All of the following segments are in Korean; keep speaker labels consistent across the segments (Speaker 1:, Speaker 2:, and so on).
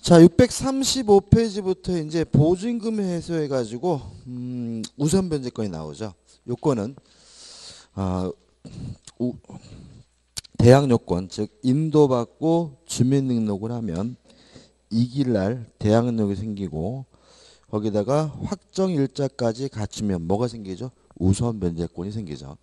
Speaker 1: 자, 635페이지부터 이제 보증금 해소해가지고 우선 변제권이 나오죠. 요건은 대항 요건, 즉 인도받고 주민등록을 하면 이길날 대항력이 생기고 거기다가 확정 일자까지 갖추면 뭐가 생기죠? 우선 변제권이 생기죠.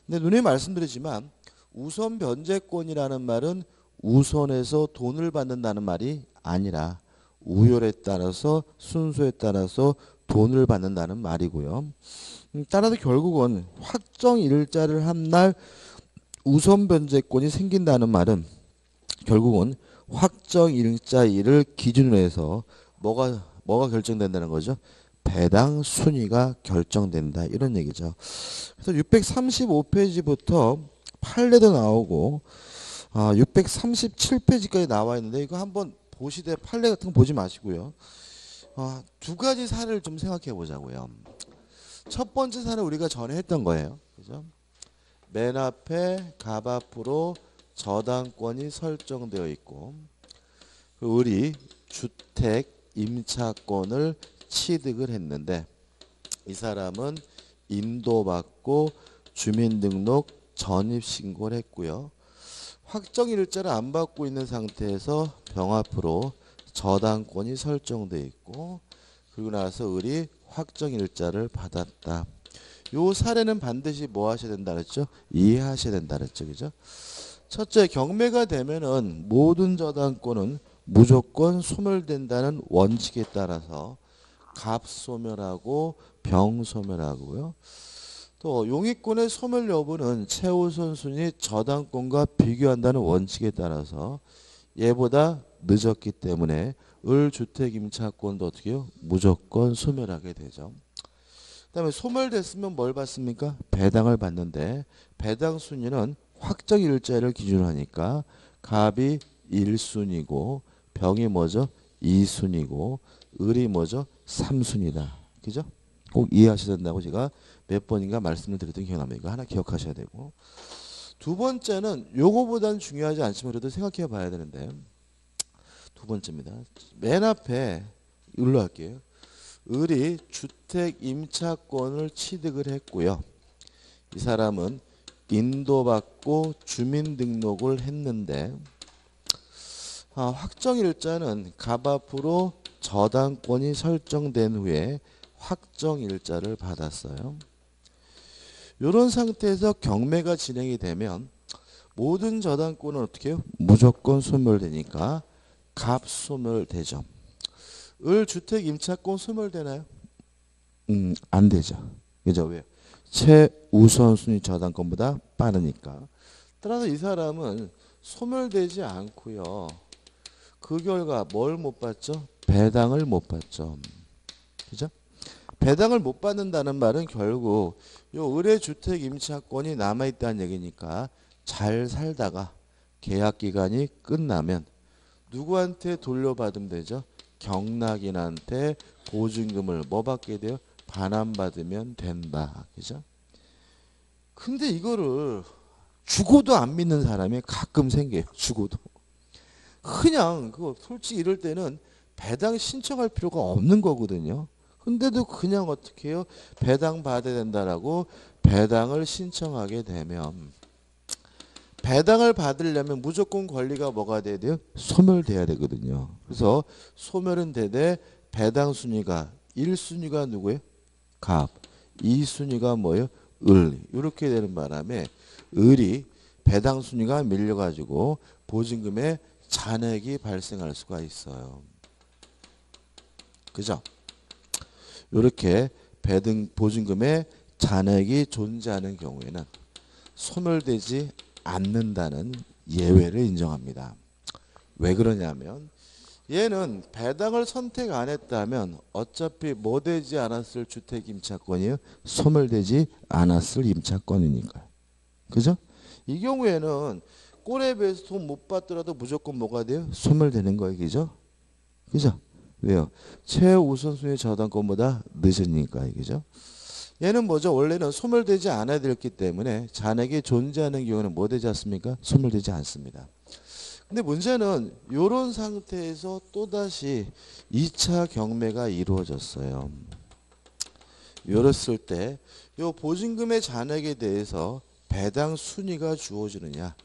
Speaker 1: 근데 누님 말씀드리지만 우선 변제권이라는 말은 우선에서 돈을 받는다는 말이 아니라 우열에 따라서 순서에 따라서 돈을 받는다는 말이고요. 따라서 결국은 확정 일자를 한 날 우선 변제권이 생긴다는 말은 결국은 확정 일자일을 기준으로 해서 뭐가 결정된다는 거죠? 배당 순위가 결정된다 이런 얘기죠. 그래서 635페이지부터 판례도 나오고 637페이지까지 나와 있는데 이거 한번 보시되 판례 같은 거 보지 마시고요. 두 가지 사례를 좀 생각해 보자고요. 첫 번째 사례 우리가 전에 했던 거예요. 그죠? 맨 앞에 갑 앞으로 저당권이 설정되어 있고 우리 주택 임차권을 취득을 했는데 이 사람은 인도받고 주민등록 전입신고를 했고요. 확정일자를 안 받고 있는 상태에서 병 앞으로 저당권이 설정되어 있고 그리고 나서 을이 확정일자를 받았다. 요 사례는 반드시 뭐 하셔야 된다 그랬죠? 이해하셔야 된다 그랬죠. 그죠? 첫째, 경매가 되면은 모든 저당권은 무조건 소멸된다는 원칙에 따라서 갑소멸하고 병소멸하고요. 또 용익권의 소멸 여부는 최우선 순위 저당권과 비교한다는 원칙에 따라서 얘보다 늦었기 때문에 을주택 임차권도 어떻게 해요? 무조건 소멸하게 되죠. 그 다음에 소멸됐으면 뭘 받습니까? 배당을 받는데 배당 순위는 확정 일자를 기준으로 하니까 갑이 1순위고 병이 뭐죠? 2순위고 을이 뭐죠? 3순위다. 그죠? 꼭 이해하셔야 된다고 제가 몇 번인가 말씀을 드렸던 기억이 납니다. 이거 하나 기억하셔야 되고 두 번째는 요거보다는 중요하지 않지만 그래도 생각해 봐야 되는데 두 번째입니다. 맨 앞에 일로 할게요. 을이 주택 임차권을 취득을 했고요. 이 사람은 인도받고 주민등록을 했는데 확정일자는 갑 앞으로 저당권이 설정된 후에 확정일자를 받았어요. 이런 상태에서 경매가 진행이 되면 모든 저당권은 어떻게 해요? 무조건 소멸되니까 갑 소멸되죠. 을 주택 임차권 소멸되나요? 안 되죠. 그죠? 왜요? 최우선순위 저당권보다 빠르니까. 따라서 이 사람은 소멸되지 않고요. 그 결과 뭘 못 받죠? 배당을 못 받죠. 그죠? 배당을 못 받는다는 말은 결국 요 을의 주택 임차권이 남아있다는 얘기니까 잘 살다가 계약 기간이 끝나면 누구한테 돌려받으면 되죠? 경락인한테 보증금을 뭐 받게 돼요? 반환받으면 된다. 그죠? 근데 이거를 죽어도 안 믿는 사람이 가끔 생겨요. 죽어도. 그냥 그거 솔직히 이럴 때는 배당 신청할 필요가 없는 거거든요. 근데도 그냥 어떻게 해요? 배당 받아야 된다라고 배당을 신청하게 되면 배당을 받으려면 무조건 권리가 뭐가 돼야 돼요? 소멸돼야 되거든요. 그래서 소멸은 되되 배당 순위가 1순위가 누구예요? 갑. 2순위가 뭐예요? 을. 이렇게 되는 바람에 을이 배당 순위가 밀려가지고 보증금에 잔액이 발생할 수가 있어요. 그죠? 이렇게 보증금에 잔액이 존재하는 경우에는 소멸되지 않는다는 예외를 인정합니다. 왜 그러냐면 얘는 배당을 선택 안 했다면 어차피 뭐 되지 않았을 주택 임차권이요? 소멸되지 않았을 임차권이니까요. 그죠? 이 경우에는 꼴에 비해서 돈 못 받더라도 무조건 뭐가 돼요? 소멸되는 거예요. 그죠? 그죠? 왜요? 최우선순위 저당권보다 늦으니까. 그죠? 얘는 뭐죠? 원래는 소멸되지 않아야 됐기 때문에 잔액이 존재하는 경우는 뭐 되지 않습니까? 소멸되지 않습니다. 근데 문제는 이런 상태에서 또다시 2차 경매가 이루어졌어요. 이랬을 때 이 보증금의 잔액에 대해서 배당 순위가 주어지느냐,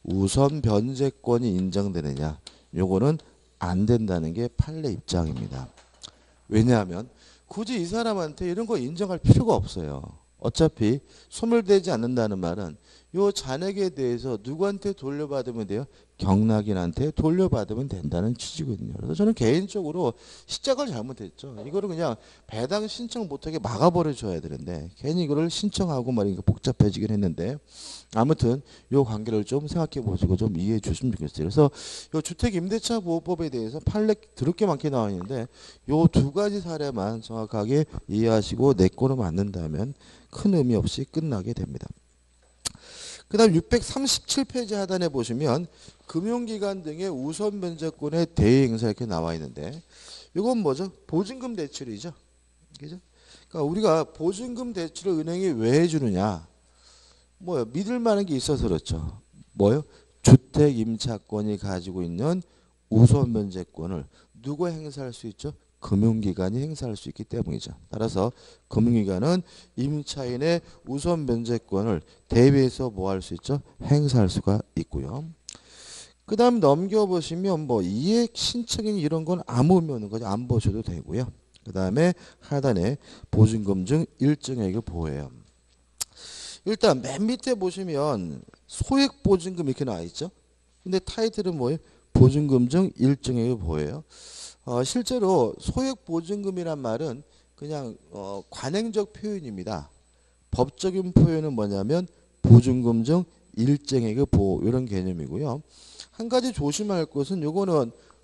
Speaker 1: 우선 변제권이 인정되느냐, 요거는 안 된다는 게 판례 입장입니다. 왜냐하면 굳이 이 사람한테 이런 거 인정할 필요가 없어요. 어차피 소멸되지 않는다는 말은 요 잔액에 대해서 누구한테 돌려받으면 돼요? 경락인한테 돌려받으면 된다는 취지거든요. 그래서 저는 개인적으로 시작을 잘못했죠. 이거를 그냥 배당 신청 못하게 막아버려 줘야 되는데 괜히 이거를 신청하고 말이니까 복잡해지긴 했는데 아무튼 요 관계를 좀 생각해 보시고 좀 이해해 주시면 좋겠어요. 그래서 요 주택임대차 보호법에 대해서 판례 더럽게 많게 나와 있는데 요 두 가지 사례만 정확하게 이해하시고 내 거로 맞는다면 큰 의미 없이 끝나게 됩니다. 그 다음 637페이지 하단에 보시면 금융기관 등의 우선 변제권의 대의 행사 이렇게 나와 있는데 이건 뭐죠? 보증금 대출이죠. 그죠? 그러니까 우리가 보증금 대출을 은행이 왜 해주느냐? 뭐요? 믿을 만한 게 있어서 그렇죠. 뭐요? 주택 임차권이 가지고 있는 우선 변제권을 누가 행사할 수 있죠? 금융기관이 행사할 수 있기 때문이죠. 따라서 금융기관은 임차인의 우선 변제권을 대비해서 뭐 할 수 있죠? 행사할 수가 있고요. 그 다음 넘겨보시면 뭐 이액 신청인 이런 건 아무 의미 없는 거죠. 안 보셔도 되고요. 그 다음에 하단에 보증금 중 일정액을 보호해요. 일단 맨 밑에 보시면 소액 보증금 이렇게 나와 있죠. 근데 타이틀은 뭐예요? 보증금 중 일정액을 보호해요. 실제로 소액 보증금이란 말은 그냥 관행적 표현입니다. 법적인 표현은 뭐냐면 보증금 중 일정액의 보호 이런 개념이고요. 한 가지 조심할 것은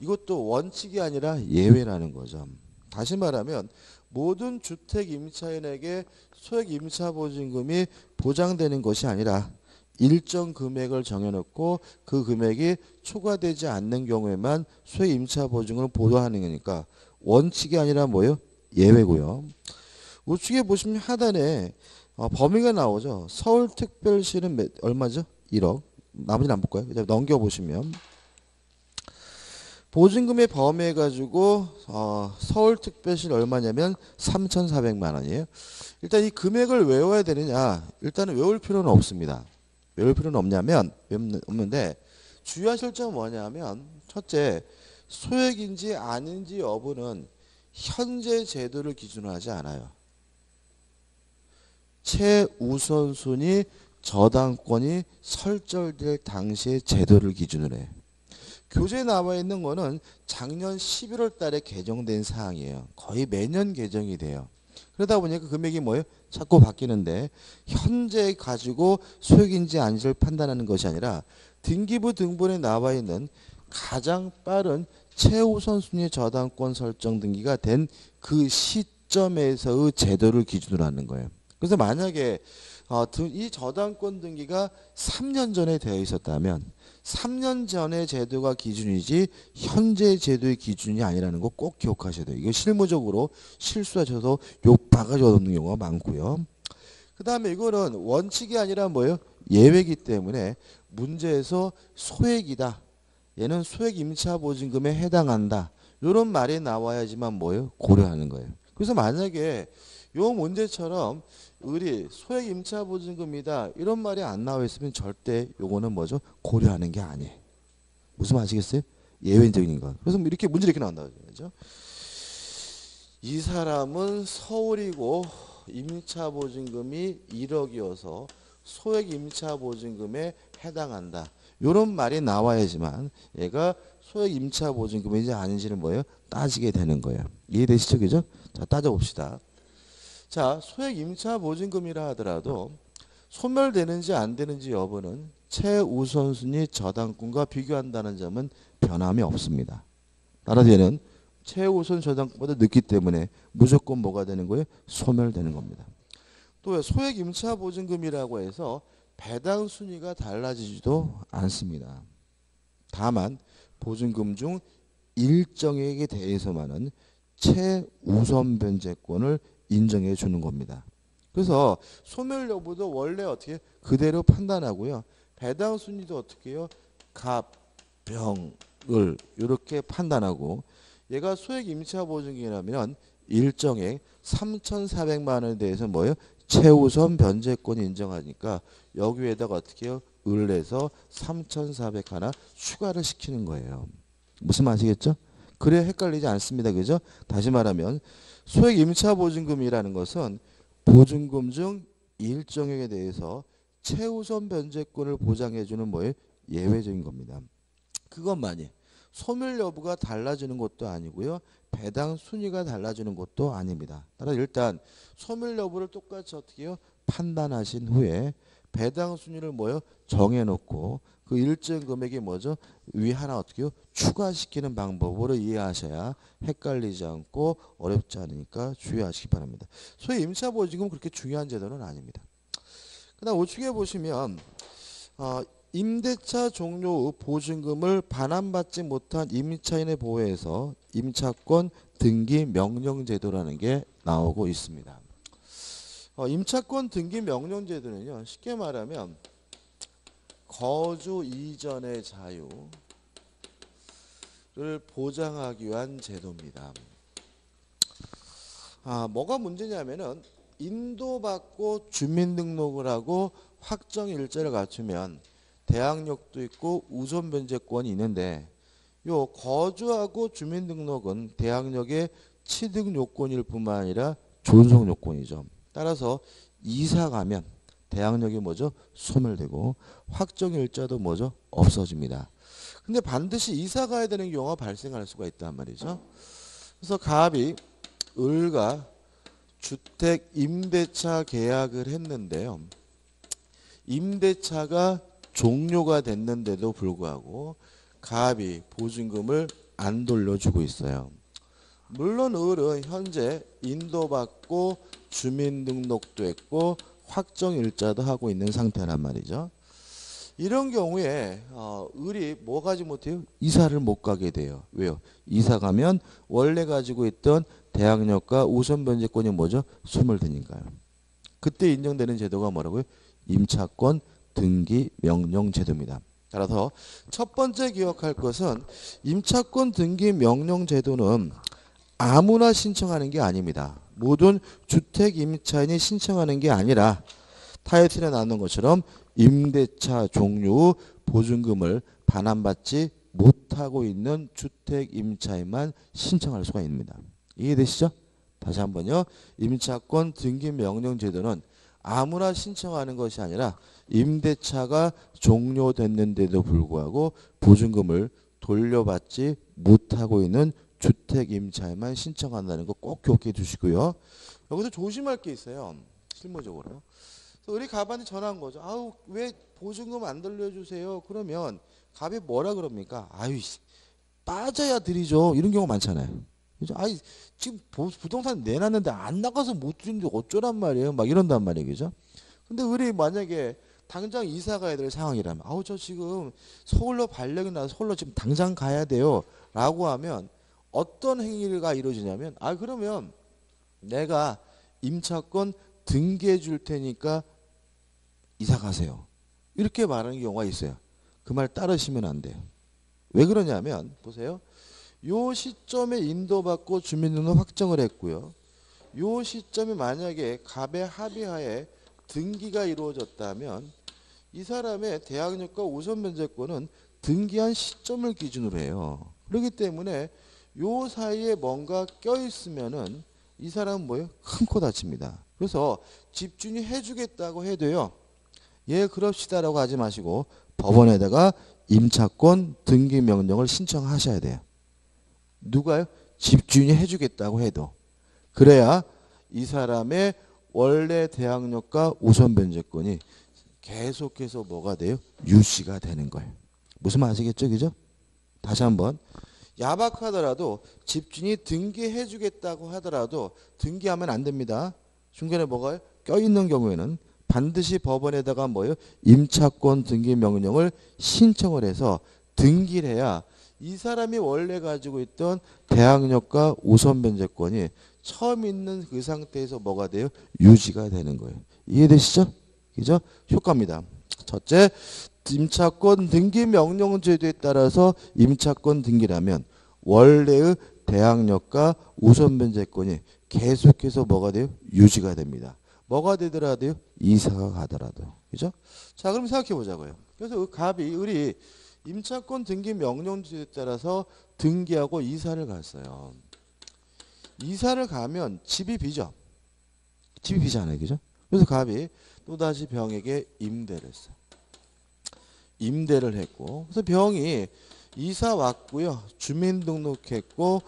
Speaker 1: 이것도 원칙이 아니라 예외라는 거죠. 다시 말하면 모든 주택 임차인에게 소액 임차 보증금이 보장되는 것이 아니라 일정 금액을 정해놓고 그 금액이 초과되지 않는 경우에만 소액 임차 보증을 보호하는 거니까 원칙이 아니라 뭐예요? 예외고요. 우측에 보시면 하단에 범위가 나오죠. 서울특별시는 얼마죠? 1억. 나머지는 안 볼 거예요. 이제 넘겨보시면 보증금의 범위 해가지고 서울특별시는 얼마냐면 3,400만 원이에요. 일단 이 금액을 외워야 되느냐? 일단은 외울 필요는 없습니다. 외울 필요는 없는데 주의하실 점은 뭐냐면 첫째, 소액인지 아닌지 여부는 현재 제도를 기준으로 하지 않아요. 최우선순위 저당권이 설정될 당시의 제도를 기준으로 해요. 교재에 나와 있는 거는 작년 11월 달에 개정된 사항이에요. 거의 매년 개정이 돼요. 그러다 보니까 금액이 뭐예요? 자꾸 바뀌는데 현재 가지고 소액인지 아닌지를 판단하는 것이 아니라 등기부 등본에 나와 있는 가장 빠른 최우선순위 저당권 설정 등기가 된 그 시점에서의 제도를 기준으로 하는 거예요. 그래서 만약에 이 저당권 등기가 3년 전에 되어 있었다면 3년 전의 제도가 기준이지 현재 제도의 기준이 아니라는 거 꼭 기억하셔야 돼요. 이거 실무적으로 실수하셔서 욕 바가지 얻는 경우가 많고요. 그 다음에 이거는 원칙이 아니라 뭐예요? 예외이기 때문에 문제에서 소액이다. 얘는 소액 임차 보증금에 해당한다. 이런 말이 나와야지만 뭐예요? 고려하는 거예요. 그래서 만약에 요 문제처럼 의리 소액 임차 보증금이다 이런 말이 안 나와 있으면 절대 요거는 뭐죠? 고려하는 게 아니에요. 무슨 말 아시겠어요? 예외적인 것. 그래서 이렇게 문제 이렇게 나온다 그죠? 이 사람은 서울이고 임차 보증금이 1억이어서 소액 임차 보증금에 해당한다. 이런 말이 나와야지만 얘가 소액 임차 보증금인지 아닌지를 뭐예요? 따지게 되는 거예요. 이해되시죠? 그죠? 자, 따져봅시다. 자, 소액 임차 보증금이라 하더라도 소멸되는지 안 되는지 여부는 최우선순위 저당권과 비교한다는 점은 변함이 없습니다. 따라서 얘는 최우선 저당권보다 늦기 때문에 무조건 뭐가 되는 거예요? 소멸되는 겁니다. 또 소액 임차 보증금이라고 해서 배당 순위가 달라지지도 않습니다. 다만 보증금 중 일정액에 대해서만은 최우선 변제권을 인정해 주는 겁니다. 그래서 소멸 여부도 원래 어떻게 그대로 판단하고요. 배당 순위도 어떻게 해요? 갑, 병을 이렇게 판단하고 얘가 소액 임차 보증금이라면 일정액 3,400만 원에 대해서 뭐예요? 최우선 변제권 인정하니까 여기에다가 어떻게 해요? 을 내서 3,400 하나 추가를 시키는 거예요. 무슨 말이시겠죠? 그래야 헷갈리지 않습니다. 그죠? 다시 말하면 소액 임차 보증금이라는 것은 보증금 중 일정액에 대해서 최우선 변제권을 보장해주는 뭐예요? 예외적인 겁니다. 그것만이 소멸 여부가 달라지는 것도 아니고요. 배당 순위가 달라지는 것도 아닙니다. 따라서 일단 소멸 여부를 똑같이 어떻게 해요? 판단하신 후에 배당 순위를 뭐요? 정해놓고 그 일정 금액이 뭐죠? 위 하나 어떻게 해요? 추가시키는 방법으로 이해하셔야 헷갈리지 않고 어렵지 않으니까 주의하시기 바랍니다. 소위 임차보증금은 그렇게 중요한 제도는 아닙니다. 그다음 우측에 보시면 임대차 종료 후 보증금을 반환받지 못한 임차인의 보호에서 임차권 등기 명령 제도라는 게 나오고 있습니다. 임차권 등기 명령 제도는요, 쉽게 말하면 거주 이전의 자유를 보장하기 위한 제도입니다. 뭐가 문제냐면은 인도받고 주민등록을 하고 확정 일자를 갖추면 대항력도 있고 우선 변제권이 있는데 요 거주하고 주민등록은 대항력의 취득 요건일 뿐만 아니라 존속 요건이죠. 따라서 이사 가면 대항력이 뭐죠? 소멸되고 확정 일자도 뭐죠? 없어집니다. 근데 반드시 이사 가야 되는 경우가 발생할 수가 있단 말이죠. 그래서 갑이 을과 주택 임대차 계약을 했는데요. 임대차가 종료가 됐는데도 불구하고 갑이 보증금을 안 돌려주고 있어요. 물론 을은 현재 인도받고 주민등록도 했고 확정일자도 하고 있는 상태란 말이죠. 이런 경우에 을이 뭐 가지 못해요? 이사를 못 가게 돼요. 왜요? 이사 가면 원래 가지고 있던 대항력과 우선 변제권이 뭐죠? 소멸되니까요. 그때 인정되는 제도가 뭐라고요? 임차권 등기 명령 제도입니다. 따라서 첫 번째 기억할 것은 임차권 등기 명령 제도는 아무나 신청하는 게 아닙니다. 모든 주택 임차인이 신청하는 게 아니라 타이틀에 나오는 것처럼 임대차 종료 후 보증금을 반환받지 못하고 있는 주택 임차인만 신청할 수가 있습니다. 이해되시죠? 다시 한번요. 임차권 등기 명령 제도는 아무나 신청하는 것이 아니라 임대차가 종료됐는데도 불구하고 보증금을 돌려받지 못하고 있는 주택 임차에만 신청한다는 거 꼭 기억해 두시고요. 여기서 조심할 게 있어요. 실무적으로. 그래서 우리 갑한테 전화한 거죠. 아우 왜 보증금 안 돌려주세요? 그러면 갑이 뭐라 그럽니까? 아유 빠져야 드리죠. 이런 경우 많잖아요. 그죠? 아이 지금 부동산 내놨는데 안 나가서 못 주는데 어쩌란 말이에요. 막 이런단 말이에요. 그죠? 근데 우리 만약에 당장 이사 가야 될 상황이라면 아우 저 지금 서울로 발령이 나서 서울로 지금 당장 가야 돼요. 라고 하면 어떤 행위가 이루어지냐면 그러면 내가 임차권 등기해 줄 테니까 이사 가세요. 이렇게 말하는 경우가 있어요. 그 말 따르시면 안 돼요. 왜 그러냐면 보세요. 요 시점에 인도받고 주민등록 확정을 했고요. 요 시점에 만약에 갑의 합의하에 등기가 이루어졌다면 이 사람의 대항력과 우선 변제권은 등기한 시점을 기준으로 해요. 그렇기 때문에 요 사이에 뭔가 껴있으면은 이 사람은 뭐예요? 큰 코 다칩니다. 그래서 집주인이 해주겠다고 해도요. 예 그럽시다라고 하지 마시고 법원에다가 임차권 등기 명령을 신청하셔야 돼요. 누가요? 집주인이 해주겠다고 해도. 그래야 이 사람의 원래 대항력과 우선 변제권이 계속해서 뭐가 돼요? 유지가 되는 거예요. 무슨 말 아시겠죠? 그죠? 다시 한번. 야박하더라도 집주인이 등기해 주겠다고 하더라도 등기하면 안 됩니다. 중간에 뭐가 껴있는 경우에는 반드시 법원에다가 뭐예요? 임차권 등기 명령을 신청을 해서 등기를 해야 이 사람이 원래 가지고 있던 대항력과 우선 변제권이 처음 있는 그 상태에서 뭐가 돼요? 유지가 되는 거예요. 이해되시죠? 그죠? 효과입니다. 첫째, 임차권 등기 명령 제도에 따라서 임차권 등기라면 원래의 대항력과 우선 변제권이 계속해서 뭐가 돼요? 유지가 됩니다. 뭐가 되더라도요? 이사가 가더라도. 그죠? 자, 그럼 생각해 보자고요. 그래서 그 갑이 우리 임차권 등기 명령지에 따라서 등기하고 이사를 갔어요. 이사를 가면 집이 비죠. 집이 비잖아요. 그죠? 그래서 갑이 또다시 병에게 임대를 했어요. 임대를 했고, 그래서 병이 이사 왔고요. 주민등록했고,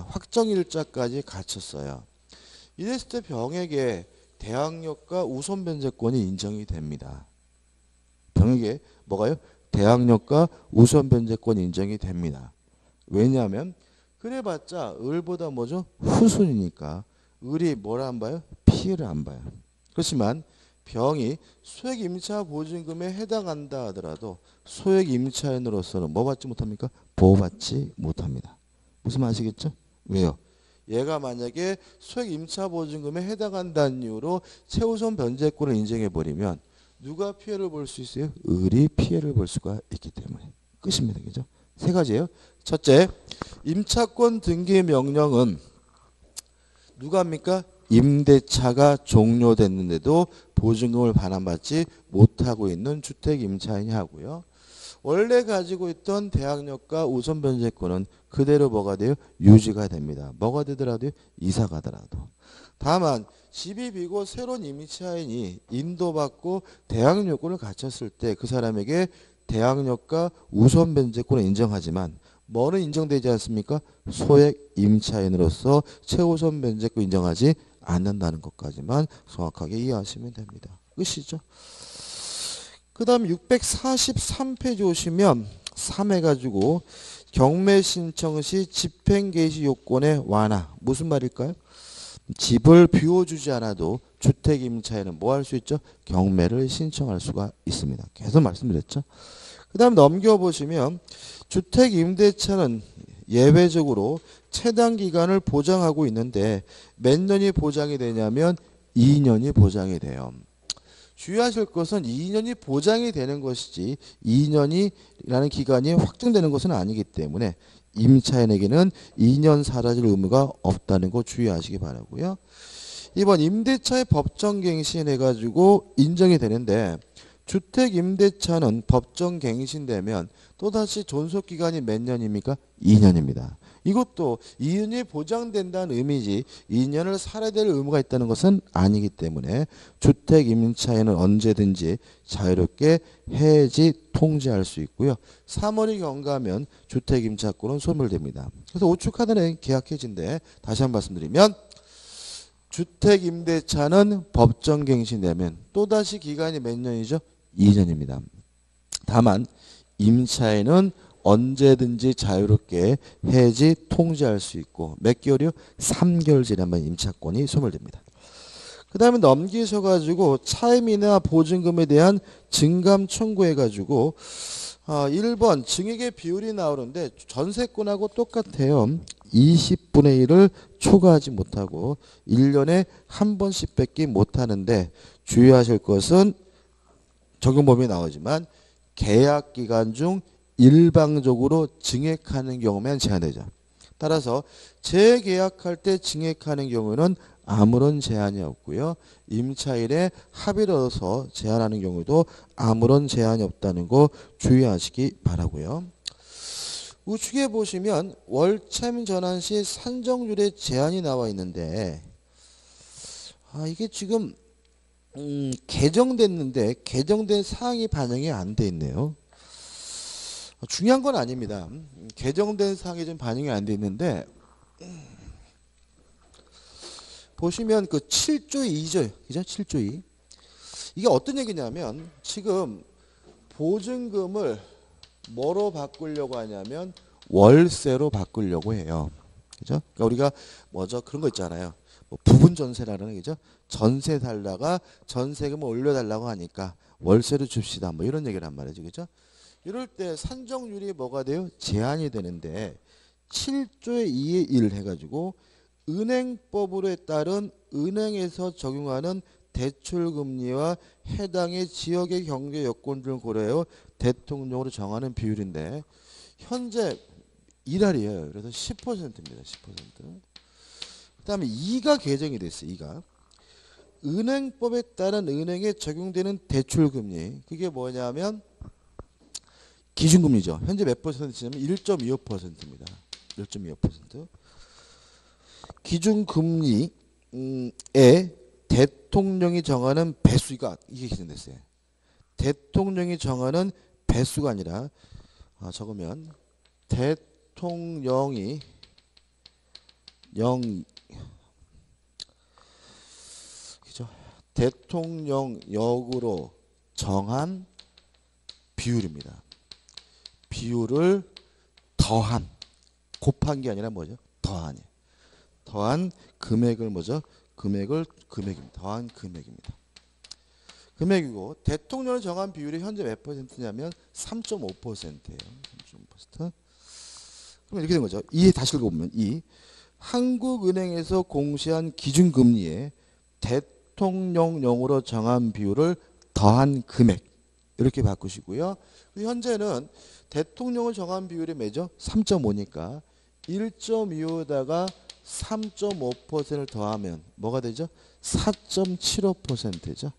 Speaker 1: 확정일자까지 갖췄어요. 이랬을 때 병에게 대항력과 우선 변제권이 인정이 됩니다. 병에게 뭐가요? 대항력과 우선 변제권이 인정이 됩니다. 왜냐하면 그래봤자 을보다 뭐죠? 후순이니까 을이 뭐를 안 봐요? 피해를 안 봐요. 그렇지만 병이 소액 임차 보증금에 해당한다 하더라도 소액 임차인으로서는 뭐 받지 못합니까? 보호받지 못합니다. 무슨 말 아시겠죠? 왜요? 얘가 만약에 소액 임차 보증금에 해당한다는 이유로 최우선 변제권을 인정해버리면 누가 피해를 볼 수 있어요? 을이 피해를 볼 수가 있기 때문에. 끝입니다. 그죠? 세 가지예요. 첫째, 임차권 등기 명령은 누가 합니까? 임대차가 종료됐는데도 보증금을 반환받지 못하고 있는 주택 임차인이 하고요. 원래 가지고 있던 대항력과 우선 변제권은 그대로 뭐가 돼요? 유지가 됩니다. 뭐가 되더라도요? 이사 가더라도. 다만 집이 비고 새로운 임차인이 인도받고 대항력권을 갖췄을 때 그 사람에게 대항력과 우선 변제권을 인정하지만 뭐는 인정되지 않습니까? 소액 임차인으로서 최우선 변제권 인정하지 않는다는 것까지만 정확하게 이해하시면 됩니다. 끝이죠. 그 다음 643페이지 오시면 3 해가지고 경매 신청 시 집행 개시 요건의 완화. 무슨 말일까요? 집을 비워주지 않아도 주택 임차인은 뭐 할 수 있죠? 경매를 신청할 수가 있습니다. 계속 말씀드렸죠. 그 다음 넘겨보시면 주택 임대차는 예외적으로 최단 기간을 보장하고 있는데 몇 년이 보장이 되냐면 2년이 보장이 돼요. 주의하실 것은 2년이 보장이 되는 것이지 2년이라는 기간이 확정되는 것은 아니기 때문에 임차인에게는 2년 사라질 의무가 없다는 거 주의하시기 바라고요. 이번 임대차의 법정갱신해가지고 인정이 되는데 주택 임대차는 법정갱신되면 또다시 존속기간이 몇 년입니까? 2년입니다. 이것도 2년이 보장된다는 의미지 2년을 살아야 될 의무가 있다는 것은 아니기 때문에 주택 임차인은 언제든지 자유롭게 해지 통지할 수 있고요. 3월이 경과하면 주택 임차권은 소멸됩니다. 그래서 오축하는 계약 해지인데 다시 한번 말씀드리면 주택 임대차는 법정갱신되면 또다시 기간이 몇 년이죠? 2년입니다. 다만 임차인은 언제든지 자유롭게 해지 통지할 수 있고 몇 개월이요? 3개월 지나면 임차권이 소멸됩니다. 그 다음에 넘기셔가지고 차임이나 보증금에 대한 증감 청구해가지고 1번 증액의 비율이 나오는데 전세권하고 똑같아요. 20분의 1을 초과하지 못하고 1년에 한 번씩 뺏기 못하는데 주의하실 것은 적용 범위 나오지만 계약 기간 중 일방적으로 증액하는 경우만 제한되죠. 따라서 재계약할 때 증액하는 경우는 아무런 제한이 없고요. 임차인의 합의를 얻어서 제한하는 경우도 아무런 제한이 없다는 거 주의하시기 바라고요. 우측에 보시면 월참 전환 시 산정률의 제한이 나와 있는데 이게 지금 개정됐는데 개정된 사항이 반영이 안 돼 있네요. 중요한 건 아닙니다. 개정된 사항이 좀 반영이 안 돼 있는데 보시면 그 7조 2조 그죠? 7조 2 이게 어떤 얘기냐면 지금 보증금을 뭐로 바꾸려고 하냐면 월세로 바꾸려고 해요. 그죠? 그러니까 우리가 뭐죠? 그런 거 있잖아요. 뭐 부분 전세라는 거죠. 전세 달라가 전세금을 올려달라고 하니까 월세로 줍시다. 뭐 이런 얘기를 한 말이죠. 그죠? 이럴 때 산정률이 뭐가 돼요? 제한이 되는데 7조의 2의 1 해가지고 은행법으로 따른 은행에서 적용하는 대출금리와 해당의 지역의 경제 여건들을 고려해 대통령으로 정하는 비율인데 현재 1할이에요. 그래서 10%입니다. 10%. 그 다음에 2가 개정이 됐어요. 2가. 은행법에 따른 은행에 적용되는 대출금리. 그게 뭐냐면 기준금리죠. 현재 몇 퍼센트냐면 1.25%입니다. 1.25%. 기준금리에 대통령이 정하는 배수가 이게 개정됐어요. 대통령이 정하는 배수가 아니라 적으면 대통령이 그죠? 대통령역으로 정한 비율입니다. 비율을 더한 곱한 게 아니라 뭐죠? 더한 금액을 뭐죠? 금액입니다. 더한 금액입니다. 금액이고 대통령을 정한 비율이 현재 몇 퍼센트냐면 3.5%예요. 3.5%. 그럼 이렇게 된 거죠. 이 다시 읽어보면 이 한국은행에서 공시한 기준금리에 대통령령으로 정한 비율을 더한 금액 이렇게 바꾸시고요. 현재는 대통령을 정한 비율이 매죠? 3.5니까 1.25에다가 3.5%를 더하면 뭐가 되죠? 4.75%죠.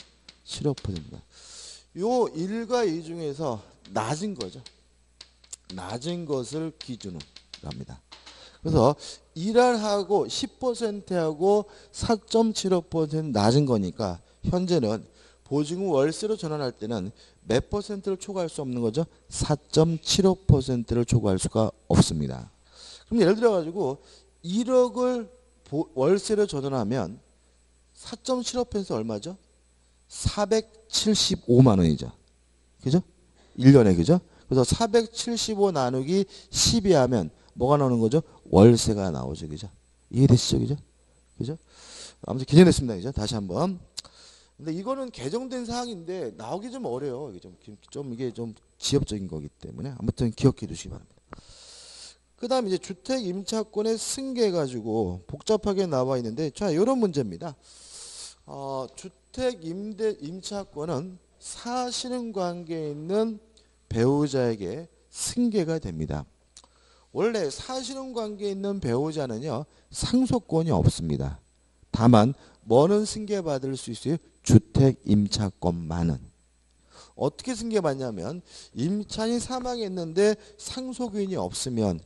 Speaker 1: 75%입니다. 요 1과 2 중에서 낮은 거죠. 낮은 것을 기준으로 합니다. 그래서 1할하고 10%하고 4.75% 낮은 거니까 현재는 보증금 월세로 전환할 때는 몇 퍼센트를 초과할 수 없는 거죠? 4.75%를 초과할 수가 없습니다. 그럼 예를 들어 가지고 1억을 월세로 전환하면 4.75% 얼마죠? 475만 원이죠. 그죠? 1년에 그죠? 그래서 475 나누기 12 하면 뭐가 나오는 거죠? 월세가 나오죠. 그죠? 이해되시죠? 그죠? 그죠? 아무튼 개정됐습니다. 그죠? 다시 한번. 근데 이거는 개정된 사항인데 나오기 좀 어려요. 이게 좀 지엽적인 거기 때문에 아무튼 기억해 두시기 바랍니다. 그 다음 이제 주택 임차권의 승계 가지고 복잡하게 나와 있는데 자, 이런 문제입니다. 주택 임차권은 사실혼 관계에 있는 배우자에게 승계가 됩니다. 원래 사실혼 관계에 있는 배우자는요 상속권이 없습니다. 다만 뭐는 승계받을 수 있어요? 주택 임차권만은. 어떻게 승계받냐면 임차인이 사망했는데 상속인이 없으면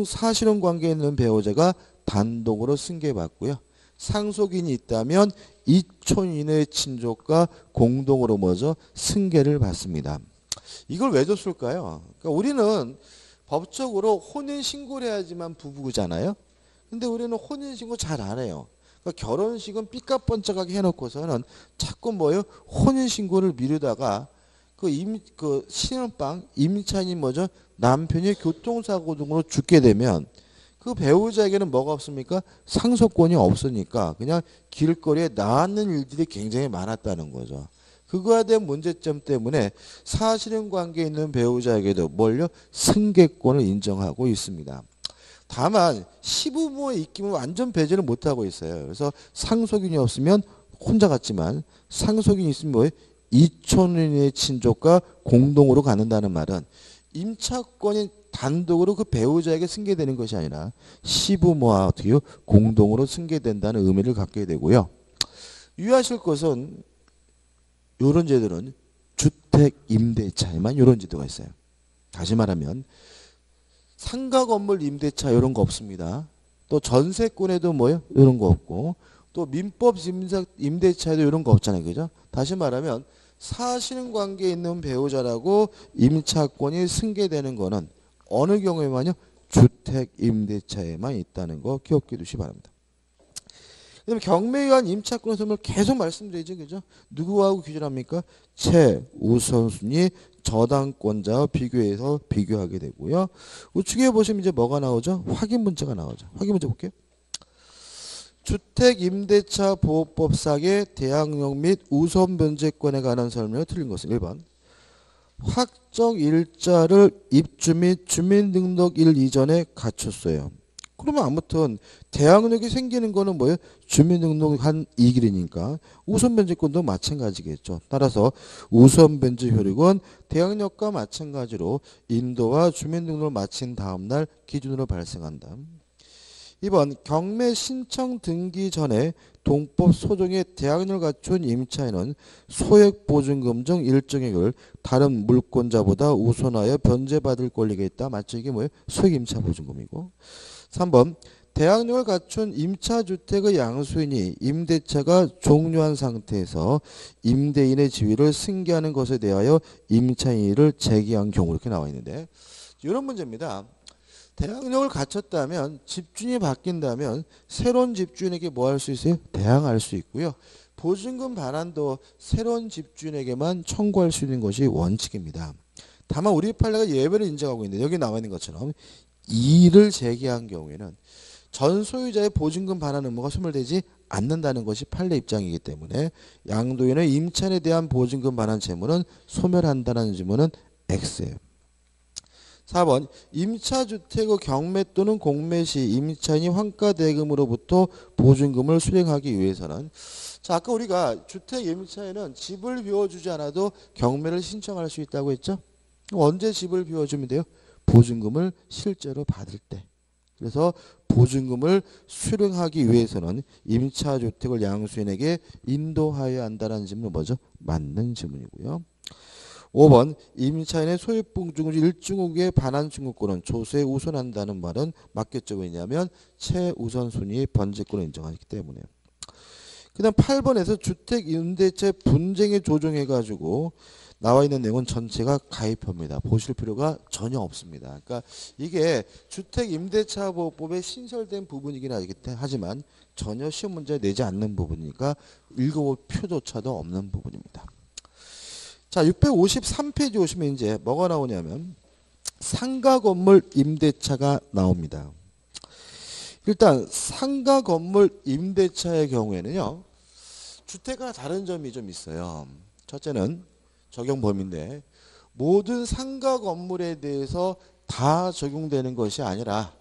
Speaker 1: 사실혼 관계에 있는 배우자가 단독으로 승계받고요. 상속인이 있다면 이촌인의 친족과 공동으로 뭐죠? 승계를 받습니다. 이걸 왜 줬을까요? 그러니까 우리는 법적으로 혼인신고를 해야지만 부부잖아요. 근데 우리는 혼인신고 잘 안 해요. 그러니까 결혼식은 삐까뻔쩍하게 해놓고서는 자꾸 뭐예요? 혼인신고를 미루다가 그 신혼방 임차인이 뭐죠? 남편이 교통사고 등으로 죽게 되면 그 배우자에게는 뭐가 없습니까? 상속권이 없으니까 그냥 길거리에 나앉는 일들이 굉장히 많았다는 거죠. 그거에 대한 문제점 때문에 사실혼 관계에 있는 배우자에게도 뭘요? 승계권을 인정하고 있습니다. 다만 시부모의 입김을 완전 배제를 못하고 있어요. 그래서 상속인이 없으면 혼자 갔지만 상속인이 있으면 뭐예요? 이촌인의 친족과 공동으로 갖는다는 말은 임차권이 단독으로 그 배우자에게 승계되는 것이 아니라 시부모와 어떻게요? 공동으로 승계된다는 의미를 갖게 되고요. 유의하실 것은 이런 제도는 주택 임대차에만 이런 제도가 있어요. 다시 말하면 상가 건물 임대차 이런 거 없습니다. 또 전세권에도 뭐요? 이런 거 없고 또 민법 임대차에도 이런 거 없잖아요. 그죠? 다시 말하면 사실혼 관계에 있는 배우자라고 임차권이 승계되는 거는 어느 경우에만요? 주택 임대차에만 있다는 거 기억해 두시기 바랍니다. 그다음에 경매에 의한 임차권 소멸 계속 말씀드리죠. 그죠? 누구하고 규정합니까? 최우선순위 저당권자와 비교해서 비교하게 되고요. 우측에 보시면 이제 뭐가 나오죠? 확인 문제가 나오죠. 확인 문제 볼게요. 주택임대차 보호법상의 대항력 및 우선 변제권에 관한 설명을 틀린 것은 1번. 확정 일자를 입주 및 주민등록일 이전에 갖췄어요. 그러면 아무튼 대항력이 생기는 거는 뭐예요? 주민등록한 이 길이니까 우선 변제권도 마찬가지겠죠. 따라서 우선 변제 효력은 대항력과 마찬가지로 인도와 주민등록을 마친 다음 날 기준으로 발생한다. 2번 경매 신청 등기 전에 동법 소정의 대항력을 갖춘 임차인은 소액보증금 중 일정액을 다른 물권자보다 우선하여 변제받을 권리가 있다. 맞죠? 이게 뭐예요? 소액임차보증금이고. 3번 대항력을 갖춘 임차주택의 양수인이 임대차가 종료한 상태에서 임대인의 지위를 승계하는 것에 대하여 임차인을 제기한 경우 이렇게 나와 있는데 이런 문제입니다. 대항력을 갖췄다면 집주인이 바뀐다면 새로운 집주인에게 뭐 할 수 있어요? 대항할 수 있고요. 보증금 반환도 새로운 집주인에게만 청구할 수 있는 것이 원칙입니다. 다만 우리 판례가 예외를 인정하고 있는데 여기 나와 있는 것처럼 이의를 제기한 경우에는 전 소유자의 보증금 반환 의무가 소멸되지 않는다는 것이 판례 입장이기 때문에 양도인의 임차인에 대한 보증금 반환 채무는 소멸한다는 질문은 X예요. 4번 임차주택의 경매 또는 공매 시 임차인이 환가대금으로부터 보증금을 수령하기 위해서는 자 아까 우리가 주택 임차인은 집을 비워주지 않아도 경매를 신청할 수 있다고 했죠. 언제 집을 비워주면 돼요? 보증금을 실제로 받을 때. 그래서 보증금을 수령하기 위해서는 임차주택을 양수인에게 인도하여야 한다는 질문은 뭐죠? 맞는 질문이고요. 5번 임차인의 소유보증금 일중국의 반환 청구권은 조세에 우선한다는 말은 맞겠죠. 왜냐하면 최우선순위 번제권을 인정하기 때문에. 그 다음 8번에서 주택임대차 분쟁에 조정해가지고 나와 있는 내용은 전체가 가입합니다. 보실 필요가 전혀 없습니다. 그러니까 이게 주택임대차보호법에 신설된 부분이긴 하지만 전혀 시험 문제에 내지 않는 부분이니까 읽어볼 필요조차도 없는 부분입니다. 자, 653페이지 오시면 이제 뭐가 나오냐면 상가 건물 임대차가 나옵니다. 일단 상가 건물 임대차의 경우에는요. 주택과 다른 점이 좀 있어요. 첫째는 적용 범위인데 모든 상가 건물에 대해서 다 적용되는 것이 아니라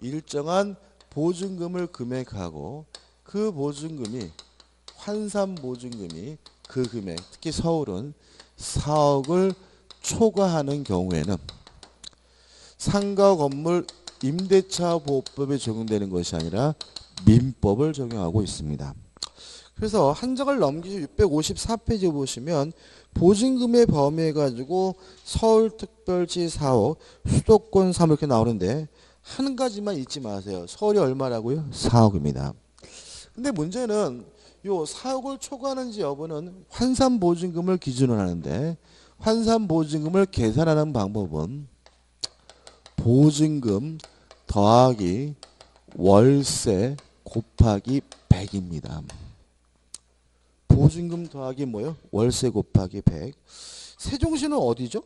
Speaker 1: 일정한 보증금을 금액하고 그 보증금이 환산 보증금이 그 금액 특히 서울은 4억을 초과하는 경우에는 상가 건물 임대차 보호법에 적용되는 것이 아니라 민법을 적용하고 있습니다. 그래서 한 장을 넘기시 654페이지 보시면 보증금의 범위해 가지고 서울특별시 4억, 수도권 3억 이렇게 나오는데 한 가지만 잊지 마세요. 서울이 얼마라고요? 4억입니다. 근데 문제는 요 4억을 초과하는지 여부는 환산보증금을 기준으로 하는데 환산보증금을 계산하는 방법은 보증금 더하기 월세 곱하기 100입니다. 보증금 더하기 뭐요? 월세 곱하기 100. 세종시는 어디죠?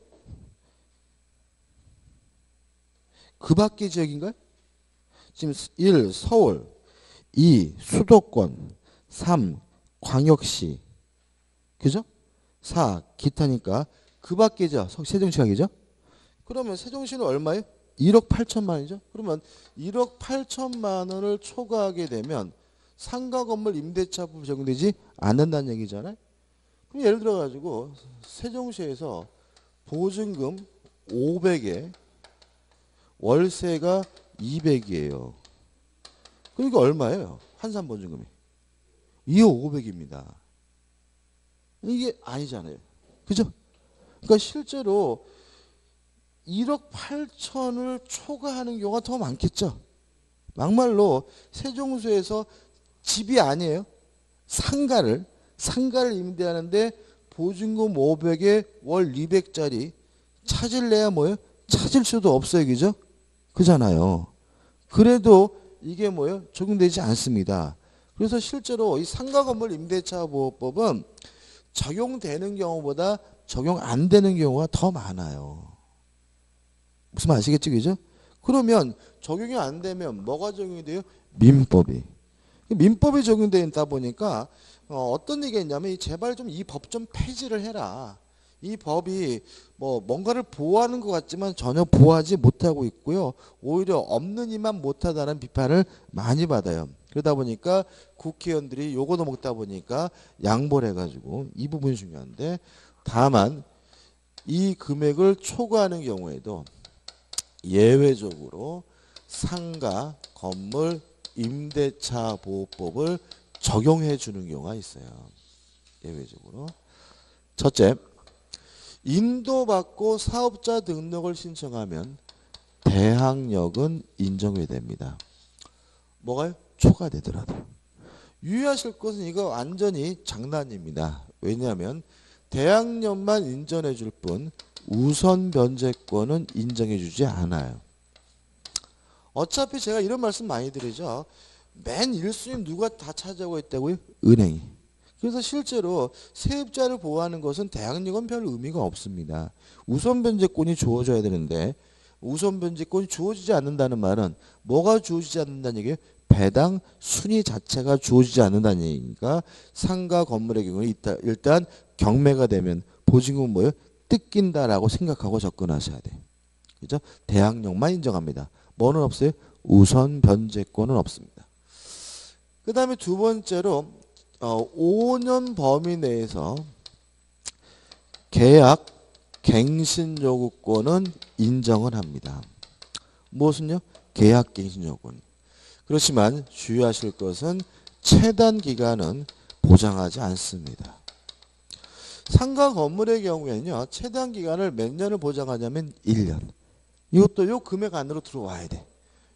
Speaker 1: 그 밖의 지역인가요? 지금 1. 서울 2. 수도권 3. 광역시 그죠? 4. 기타니까 그 밖이죠. 세종시가 그죠? 그러면 세종시는 얼마예요? 1억 8천만 원이죠. 그러면 1억 8천만 원을 초과하게 되면 상가 건물 임대차법 적용되지 않는다는 얘기잖아요. 그럼 예를 들어 가지고 세종시에서 보증금 500에 월세가 200이에요. 그러니까 얼마예요? 환산 보증금이 2억 500입니다. 이게 아니잖아요. 그죠? 그러니까 실제로 1억 8천을 초과하는 경우가 더 많겠죠. 막말로 세종시에서 집이 아니에요. 상가를 임대하는데 보증금 500에 월 200짜리 찾을래야 뭐예요? 찾을 수도 없어요. 그죠? 그잖아요. 그래도 이게 뭐예요? 적용되지 않습니다. 그래서 실제로 이 상가 건물 임대차 보호법은 적용되는 경우보다 적용 안 되는 경우가 더 많아요. 무슨 말 아시겠죠? 그죠? 그러면 적용이 안 되면 뭐가 적용이 돼요? 민법이. 민법이 적용되다 보니까 어떤 얘기가 있냐면 제발 좀 이 법 좀 폐지를 해라. 이 법이 뭐 뭔가를 보호하는 것 같지만 전혀 보호하지 못하고 있고요. 오히려 없는 이만 못하다는 비판을 많이 받아요. 그러다 보니까 국회의원들이 요거도 먹다 보니까 양보를 해가지고 이 부분이 중요한데, 다만 이 금액을 초과하는 경우에도 예외적으로 상가 건물 임대차 보호법을 적용해 주는 경우가 있어요. 예외적으로. 첫째, 인도받고 사업자 등록을 신청하면 대항력은 인정이 됩니다. 뭐가요? 초과되더라도. 유의하실 것은 이거 완전히 장난입니다. 왜냐하면 대항력만 인정해 줄 뿐 우선 변제권은 인정해 주지 않아요. 어차피 제가 이런 말씀 많이 드리죠. 맨 1순위 누가 다 차지하고 있다고요? 은행이. 그래서 실제로 세입자를 보호하는 것은 대항력은 별 의미가 없습니다. 우선 변제권이 주어져야 되는데 우선 변제권이 주어지지 않는다는 말은 뭐가 주어지지 않는다는 얘기예요? 배당 순위 자체가 주어지지 않는다는 얘기니까 상가 건물의 경우에 일단 경매가 되면 보증금은 뭐예요? 뜯긴다라고 생각하고 접근하셔야 돼요. 그죠? 대항력만 인정합니다. 뭐는 없어요? 우선 변제권은 없습니다. 그 다음에 두 번째로 5년 범위 내에서 계약 갱신 요구권은 인정을 합니다. 무엇은요? 계약 갱신 요구권. 그렇지만 주의하실 것은 최단 기간은 보장하지 않습니다. 상가 건물의 경우에는요, 최단 기간을 몇 년을 보장하냐면 1년. 이것도 요 금액 안으로 들어와야 돼.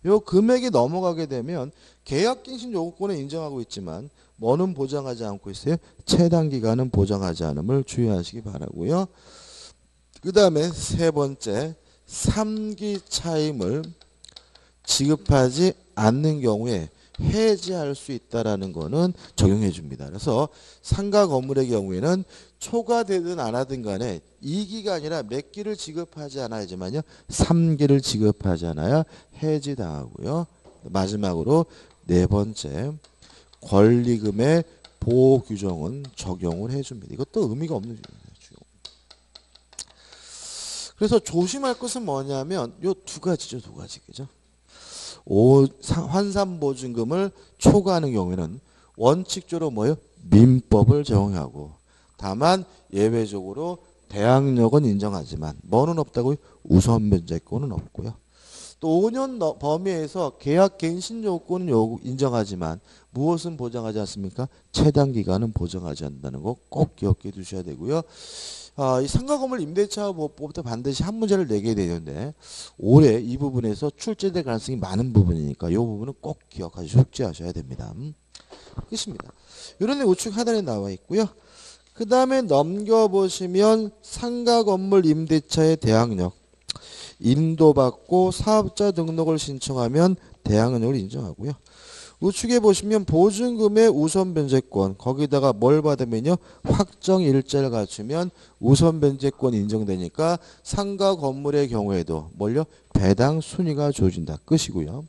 Speaker 1: 요 금액이 넘어가게 되면 계약갱신 요구권은 인정하고 있지만 뭐는 보장하지 않고 있어요? 최단 기간은 보장하지 않음을 주의하시기 바라고요. 그 다음에 세 번째, 3기 차임을 지급하지 않는 경우에 해지할 수 있다라는 거는 적용해 줍니다. 그래서 상가 건물의 경우에는 초과되든 안 하든 간에 2기가 아니라 몇 기를 지급하지 않아야지만요. 3기를 지급하지 않아야 해지당하고요. 마지막으로 네 번째, 권리금의 보호 규정은 적용을 해줍니다. 이것도 의미가 없는 규정입니다. 그래서 조심할 것은 뭐냐면 요 두 가지죠. 두 가지. 그죠? 환산보증금을 초과하는 경우에는 원칙적으로 뭐예요? 민법을 적용하고, 다만 예외적으로 대항력은 인정하지만 뭐는 없다고요? 우선 변제권은 없고요. 또 5년 범위에서 계약 갱신 요건은 인정하지만 무엇은 보장하지 않습니까? 최단 기간은 보장하지 않는다는 거 꼭 기억해 두셔야 되고요. 이 상가 건물 임대차 보호법부터 반드시 한 문제를 내게 되는데 올해 이 부분에서 출제될 가능성이 많은 부분이니까 이 부분은 꼭 기억하시고 숙지하셔야 됩니다. 끝입니다. 이런 내 우측 하단에 나와 있고요. 그 다음에 넘겨보시면 상가 건물 임대차의 대항력. 인도받고 사업자 등록을 신청하면 대항력을 인정하고요. 우측에 보시면 보증금의 우선 변제권, 거기다가 뭘 받으면요, 확정 일자를 갖추면 우선 변제권 인정되니까 상가 건물의 경우에도 뭘요, 배당 순위가 주어진다. 끝이고요.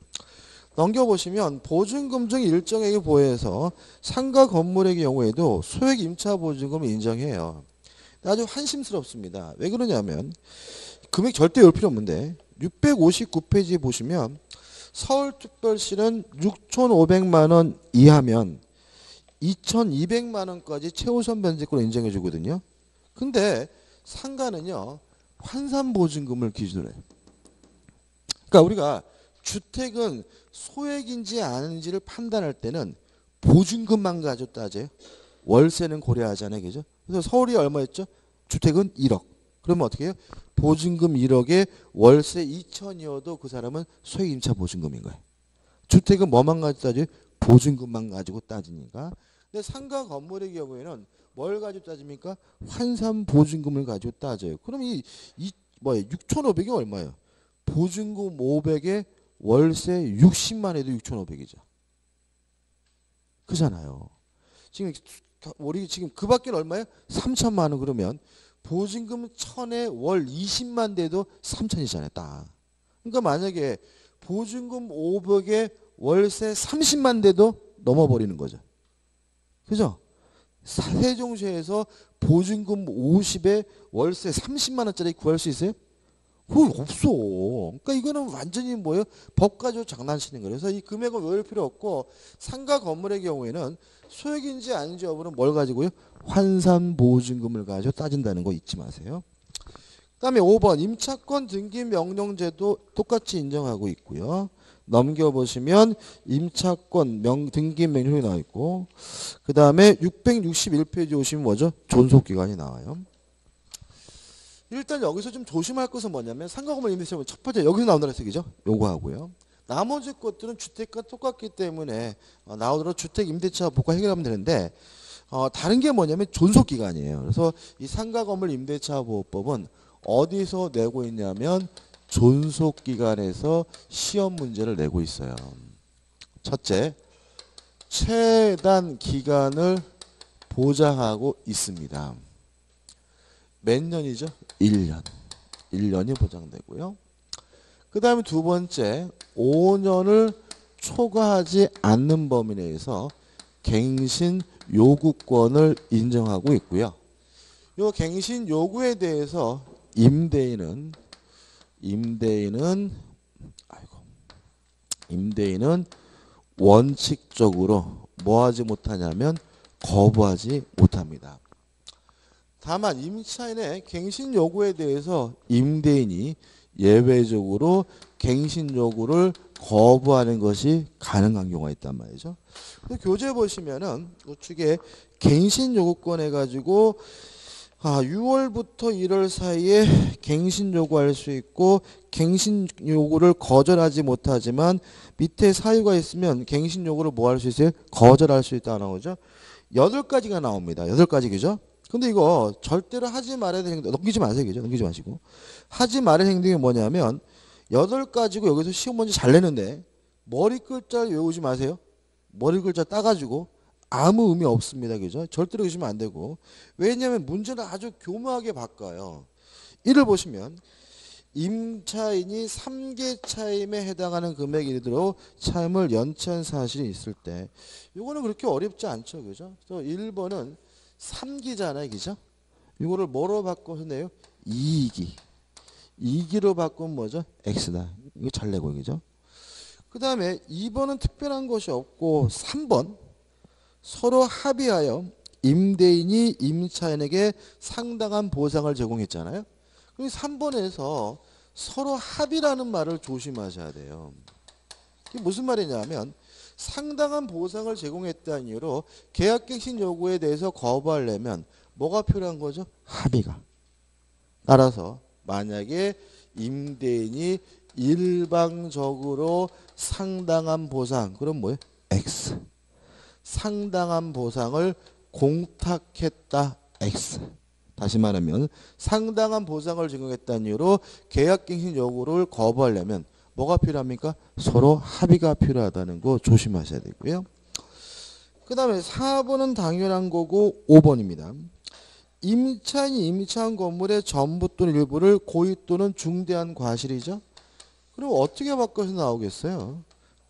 Speaker 1: 넘겨보시면 보증금 중 일정액을 보호해서 상가 건물의 경우에도 소액 임차 보증금을 인정해요. 아주 한심스럽습니다. 왜 그러냐면 금액 절대 열 필요 없는데 659페이지에 보시면 서울특별시는 6,500만 원 이하면 2,200만 원까지 최우선 변제권을 인정해 주거든요. 근데 상가는요, 환산보증금을 기준으로 해요. 그러니까 우리가 주택은 소액인지 아닌지를 판단할 때는 보증금만 가지고 따져요. 월세는 고려하잖아요. 그죠? 그래서 서울이 얼마였죠? 주택은 1억. 그러면 어떻게 해요? 보증금 1억에 월세 2천이어도 그 사람은 소액 임차 보증금인 거예요. 주택은 뭐만 가지고 따져요? 보증금만 가지고 따지니까. 근데 상가 건물의 경우에는 뭘 가지고 따집니까? 환산 보증금을 가지고 따져요. 그럼 이 6,500이 얼마예요? 보증금 500에 월세 60만 해도 6,500이죠. 그잖아요. 지금 우리 지금 그 밖에 얼마예요? 3천만 원. 그러면 보증금 1,000에 월 20만 돼도 3천이잖아요. 딱. 그러니까 만약에 보증금 500에 월세 30만 돼도 넘어버리는 거죠. 그죠? 세종시에서 보증금 50에 월세 30만 원짜리 구할 수 있어요? 그거 없어. 그러니까 이거는 완전히 뭐예요? 법 가지고 장난치는 거예요. 그래서 이 금액은 외울 필요 없고 상가 건물의 경우에는 소액인지 아닌지 여부는 뭘 가지고요? 환산 보증금을 가지고 따진다는 거 잊지 마세요. 그다음에 5번 임차권 등기 명령제도 똑같이 인정하고 있고요. 넘겨보시면 임차권 등기 명령이 나와 있고 그 다음에 661페이지 오시면 뭐죠? 존속기간이 나와요. 일단 여기서 좀 조심할 것은 뭐냐면 상가건물 임대차 첫 번째 여기서 나온다는 얘기죠. 요거 하고요. 나머지 것들은 주택과 똑같기 때문에 나오더라도 주택 임대차 보고 해결하면 되는데 다른 게 뭐냐면 존속기간이에요. 그래서 이 상가건물 임대차 보호법은 어디서 내고 있냐면 존속기간에서 시험 문제를 내고 있어요. 첫째, 최단 기간을 보장하고 있습니다. 몇 년이죠? 1년. 1년이 보장되고요. 그 다음에 두 번째, 5년을 초과하지 않는 범위 내에서 갱신 요구권을 인정하고 있고요. 이 갱신 요구에 대해서 임대인은 원칙적으로 뭐 하지 못하냐면 거부하지 못합니다. 다만 임차인의 갱신 요구에 대해서 임대인이 예외적으로 갱신 요구를 거부하는 것이 가능한 경우가 있단 말이죠. 교재 보시면은 우측에 갱신 요구권 해가지고 6월부터 1월 사이에 갱신 요구할 수 있고 갱신 요구를 거절하지 못하지만 밑에 사유가 있으면 갱신 요구를 뭐 할 수 있어요? 거절할 수 있다 나오죠. 8가지가 나옵니다. 8가지 그죠? 근데 이거 절대로 하지 말아야 되는 행동 넘기지 마세요. 그죠? 넘기지 마시고 하지 말아야 행동이 뭐냐면 8가지고 여기서 시험 문제 잘 내는데 머리 글자를 외우지 마세요. 머리 글자 따가지고 아무 의미 없습니다. 그죠? 절대로 그러시면 안 되고. 왜냐하면 문제는 아주 교묘하게 바꿔요. 이를 보시면 임차인이 3개 차임에 해당하는 금액이 이르도록 차임을 연체한 사실이 있을 때 이거는 그렇게 어렵지 않죠. 그죠? 그래서 1번은 3기잖아요. 그죠? 이거를 뭐로 바꿔서 내요? 2기. 2기로 바꾸면 뭐죠? X다. 이거 잘 내고 그죠? 그 다음에 2번은 특별한 것이 없고 3번 서로 합의하여 임대인이 임차인에게 상당한 보상을 제공했잖아요. 그럼 3번에서 서로 합의라는 말을 조심하셔야 돼요. 이게 무슨 말이냐면 상당한 보상을 제공했다는 이유로 계약갱신 요구에 대해서 거부하려면 뭐가 필요한 거죠? 합의가. 따라서 만약에 임대인이 일방적으로 상당한 보상 그럼 뭐예요? X. 상당한 보상을 공탁했다. X. 다시 말하면 상당한 보상을 제공했다는 이유로 계약갱신 요구를 거부하려면 뭐가 필요합니까? 서로 합의가 필요하다는 거 조심하셔야 되고요. 그 다음에 4번은 당연한 거고 5번입니다. 임차인이 임차한 건물의 전부 또는 일부를 고의 또는 중대한 과실이죠. 그럼 어떻게 바꿔서 나오겠어요?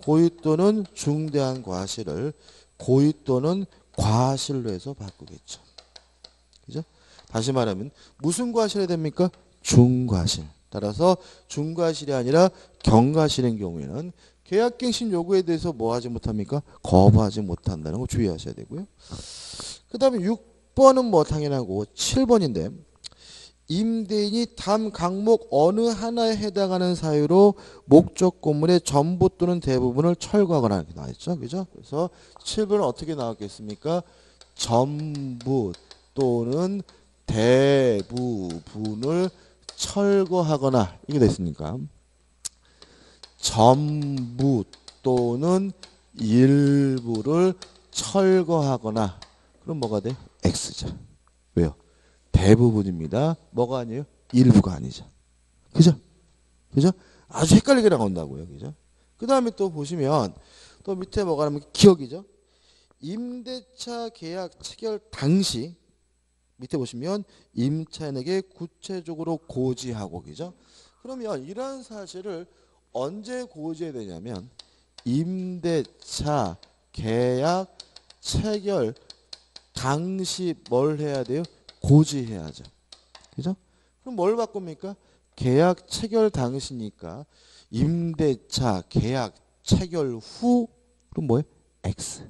Speaker 1: 고의 또는 중대한 과실을 고의 또는 과실로 해서 바꾸겠죠. 그죠? 다시 말하면 무슨 과실이 됩니까? 중과실. 따라서 중과실이 아니라 경과실인 경우에는 계약갱신 요구에 대해서 뭐 하지 못합니까? 거부하지 못한다는 거 주의하셔야 되고요. 그 다음에 6번은 뭐 당연하고 7번인데 임대인이 다음 항목 어느 하나에 해당하는 사유로 목적 건물의 전부 또는 대부분을 철거하거나 이렇게 나와있죠. 그죠? 그래서 7번은 어떻게 나왔겠습니까? 전부 또는 대부분을 철거하거나 이게 됐습니까? 전부 또는 일부를 철거하거나 그럼 뭐가 돼? X죠. 왜요? 대부분입니다. 뭐가 아니에요? 일부가 아니죠. 그죠? 그죠? 아주 헷갈리게 나온다고요. 그죠? 그 다음에 또 보시면 또 밑에 뭐가 하면 기억이죠. 임대차 계약 체결 당시 밑에 보시면 임차인에게 구체적으로 고지하고 그죠? 그러면 이러한 사실을 언제 고지해야 되냐면 임대차 계약 체결 당시 뭘 해야 돼요? 고지해야죠. 그죠? 그럼 뭘 바꿉니까? 계약 체결 당시니까 임대차 계약 체결 후 그럼 뭐예요? X.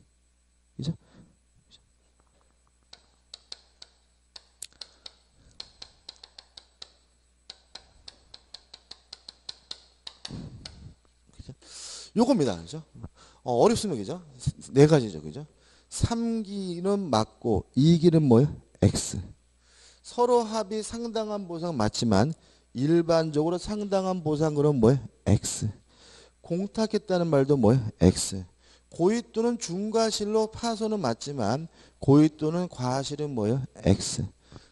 Speaker 1: 그죠? 요겁니다. 그죠? 어렵습니다. 그죠? 네 가지죠. 그죠? 3기는 맞고 2기는 뭐예요? X. 서로 합의 상당한 보상 맞지만 일반적으로 상당한 보상은 뭐예요? X. 공탁했다는 말도 뭐예요? X. 고의 또는 중과실로 파손은 맞지만 고의 또는 과실은 뭐예요? X.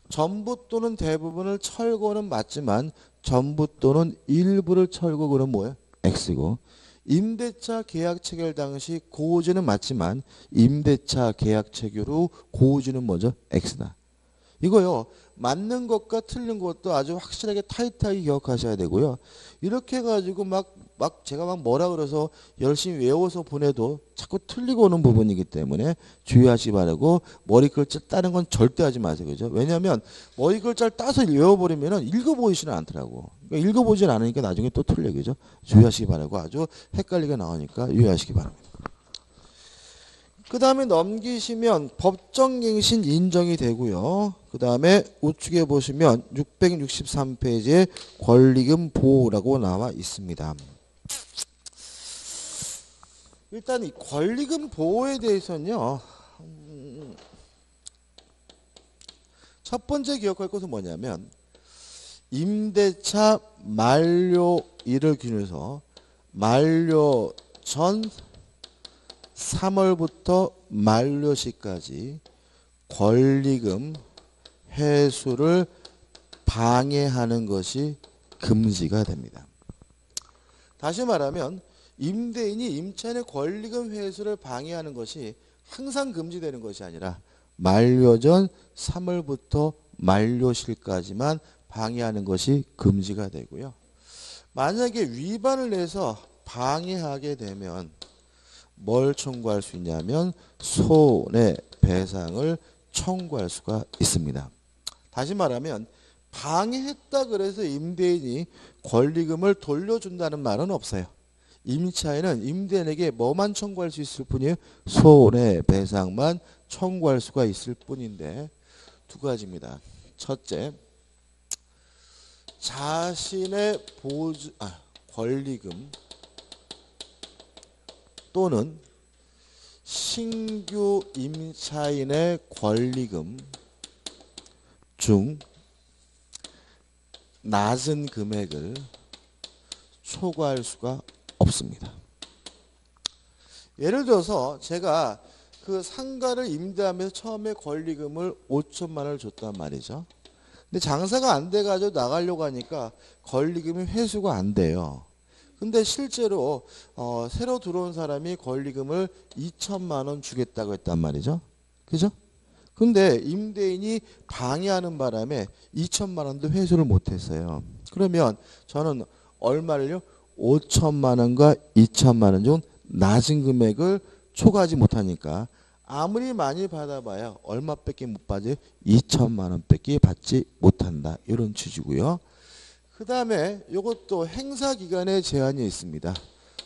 Speaker 1: 전부 또는 대부분을 철거는 맞지만 전부 또는 일부를 철거 그럼 뭐예요? X고. 임대차 계약 체결 당시 고지는 맞지만 임대차 계약 체결 후 고지는 뭐죠? X다. 이거요. 맞는 것과 틀린 것도 아주 확실하게 타이트하게 기억하셔야 되고요. 이렇게 해가지고 제가 막 뭐라 그래서 열심히 외워서 보내도 자꾸 틀리고 오는 부분이기 때문에 주의하시기 바라고 머리 글자 따는 건 절대 하지 마세요. 그죠? 왜냐하면 머리 글자를 따서 외워버리면 읽어보이지는 않더라고. 그러니까 읽어보질 않으니까 나중에 또 틀려. 그죠? 주의하시기 바라고 아주 헷갈리게 나오니까 유의하시기 바랍니다. 그 다음에 넘기시면 법정갱신 인정이 되고요. 그 다음에 우측에 보시면 663페이지에 권리금 보호라고 나와 있습니다. 일단 이 권리금 보호에 대해서는요. 첫 번째 기억할 것은 뭐냐면 임대차 만료일을 기준해서 만료 전 3월부터 만료시까지 권리금 회수를 방해하는 것이 금지가 됩니다. 다시 말하면 임대인이 임차인의 권리금 회수를 방해하는 것이 항상 금지되는 것이 아니라 만료 전 3월부터 만료시까지만 방해하는 것이 금지가 되고요. 만약에 위반을 해서 방해하게 되면 뭘 청구할 수 있냐면 손해배상을 청구할 수가 있습니다. 다시 말하면 방해했다 그래서 임대인이 권리금을 돌려준다는 말은 없어요. 임차인은 임대인에게 뭐만 청구할 수 있을 뿐이에요? 손해배상만 청구할 수가 있을 뿐인데 두 가지입니다. 첫째, 자신의 권리금 또는 신규 임차인의 권리금 중 낮은 금액을 초과할 수가 없습니다. 예를 들어서 제가 그 상가를 임대하면서 처음에 권리금을 5천만 원을 줬단 말이죠. 근데 장사가 안 돼가지고 나가려고 하니까 권리금이 회수가 안 돼요. 근데 실제로 새로 들어온 사람이 권리금을 2천만 원 주겠다고 했단 말이죠. 그죠? 근데 임대인이 방해하는 바람에 2천만 원도 회수를 못했어요. 그러면 저는 얼마를요? 5천만 원과 2천만 원 중 낮은 금액을 초과하지 못하니까 아무리 많이 받아봐야 얼마밖에 못 받아요? 2천만 원밖에 받지 못한다. 이런 취지고요. 그 다음에 이것도 행사 기간에 제한이 있습니다.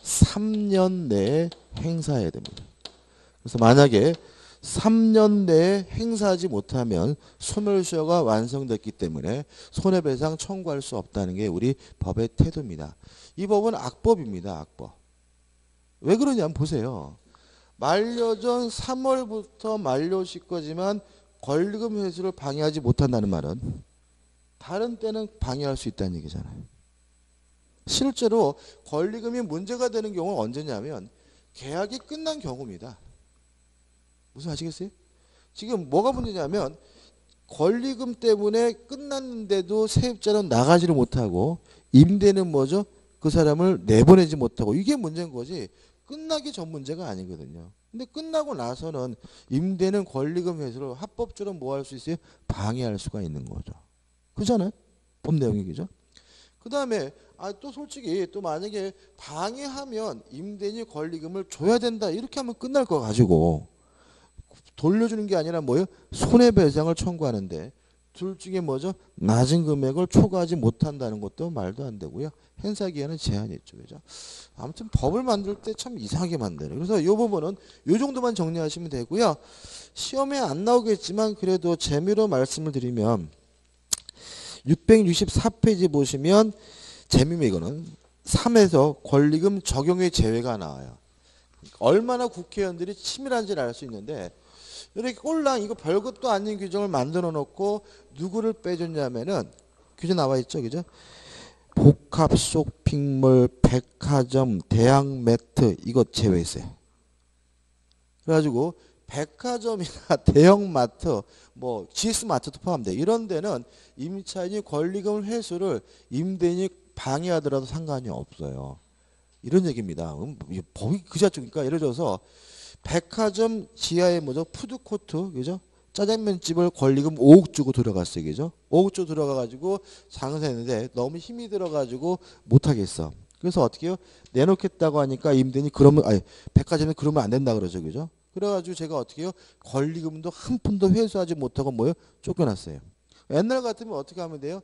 Speaker 1: 3년 내에 행사해야 됩니다. 그래서 만약에 3년 내에 행사하지 못하면 소멸시효가 완성됐기 때문에 손해배상 청구할 수 없다는 게 우리 법의 태도입니다. 이 법은 악법입니다. 악법. 왜 그러냐면 보세요. 만료 전 3월부터 만료시 거지만 권리금 회수를 방해하지 못한다는 말은 다른 때는 방해할 수 있다는 얘기잖아요. 실제로 권리금이 문제가 되는 경우는 언제냐면 계약이 끝난 경우입니다. 무슨 아시겠어요? 지금 뭐가 문제냐면 권리금 때문에 끝났는데도 세입자는 나가지를 못하고 임대는 뭐죠? 그 사람을 내보내지 못하고 이게 문제인 거지 끝나기 전 문제가 아니거든요. 근데 끝나고 나서는 임대는 권리금 회수를 합법적으로 뭐 할 수 있어요? 방해할 수가 있는 거죠. 그잖아요? 법 내용이 그죠? 그 다음에 또 솔직히 또 만약에 방해하면 임대인이 권리금을 줘야 된다 이렇게 하면 끝날 거 가지고 돌려주는 게 아니라 뭐예요? 손해배상을 청구하는데 둘 중에 뭐죠? 낮은 금액을 초과하지 못한다는 것도 말도 안 되고요. 행사기한은 제한이 있죠. 그죠? 아무튼 법을 만들 때 참 이상하게 만드네요. 그래서 이 부분은 이 정도만 정리하시면 되고요. 시험에 안 나오겠지만 그래도 재미로 말씀을 드리면 664페이지 보시면 재미면 이거는 3에서 권리금 적용의 제외가 나와요. 얼마나 국회의원들이 치밀한지를 알 수 있는데 이렇게 꼴랑 이거 별것도 아닌 규정을 만들어 놓고 누구를 빼줬냐면은 규정 나와 있죠. 그죠? 복합 쇼핑몰, 백화점, 대학 매트 이거 제외했어요. 그래가지고 백화점이나 대형마트, 뭐 GS마트도 포함돼. 이런 데는 임차인이 권리금 회수를 임대인이 방해하더라도 상관이 없어요. 이런 얘기입니다. 법이 그 자체니까 예를 들어서 백화점 지하에 뭐죠? 푸드코트, 그죠? 짜장면집을 권리금 5억 주고 들어갔어요, 그죠? 5억 주고 들어가가지고 장사했는데 너무 힘이 들어가지고 못하겠어. 그래서 어떻게 해요? 내놓겠다고 하니까 임대인이 그러면, 아니, 백화점이 그러면 안 된다 그러죠, 그죠? 그래가지고 제가 어떻게 해요? 권리금도 한 푼도 회수하지 못하고 뭐요? 쫓겨났어요. 옛날 같으면 어떻게 하면 돼요?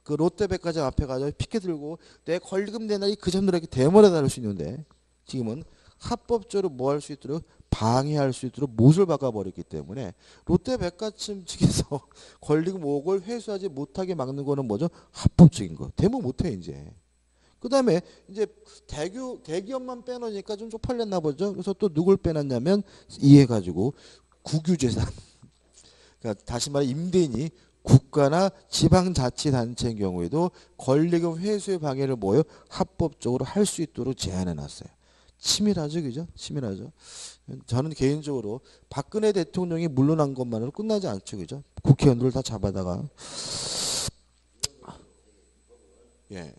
Speaker 1: 그 롯데백화점 앞에 가서 피켓 들고 내 권리금 내 날이 그 점들에게 대머리 달을 수 있는데 지금은 합법적으로 뭐 할 수 있도록 방해할 수 있도록 못을 박아버렸기 때문에 롯데백화점 측에서 권리금 5억을 회수하지 못하게 막는 거는 뭐죠? 합법적인 거. 대모 못해 이제. 그 다음에 이제 대기업만 빼놓으니까 좀 쪽팔렸나 보죠. 그래서 또 누굴 빼놨냐면 이해가지고 국유재산. 그러니까 다시 말해 임대인이 국가나 지방자치단체인 경우에도 권리금 회수의 방해를 뭐요? 합법적으로 할 수 있도록 제한해 놨어요. 치밀하죠, 그죠? 치밀하죠. 저는 개인적으로 박근혜 대통령이 물러난 것만으로 끝나지 않죠, 그죠? 국회의원들을 다 잡아다가. 예.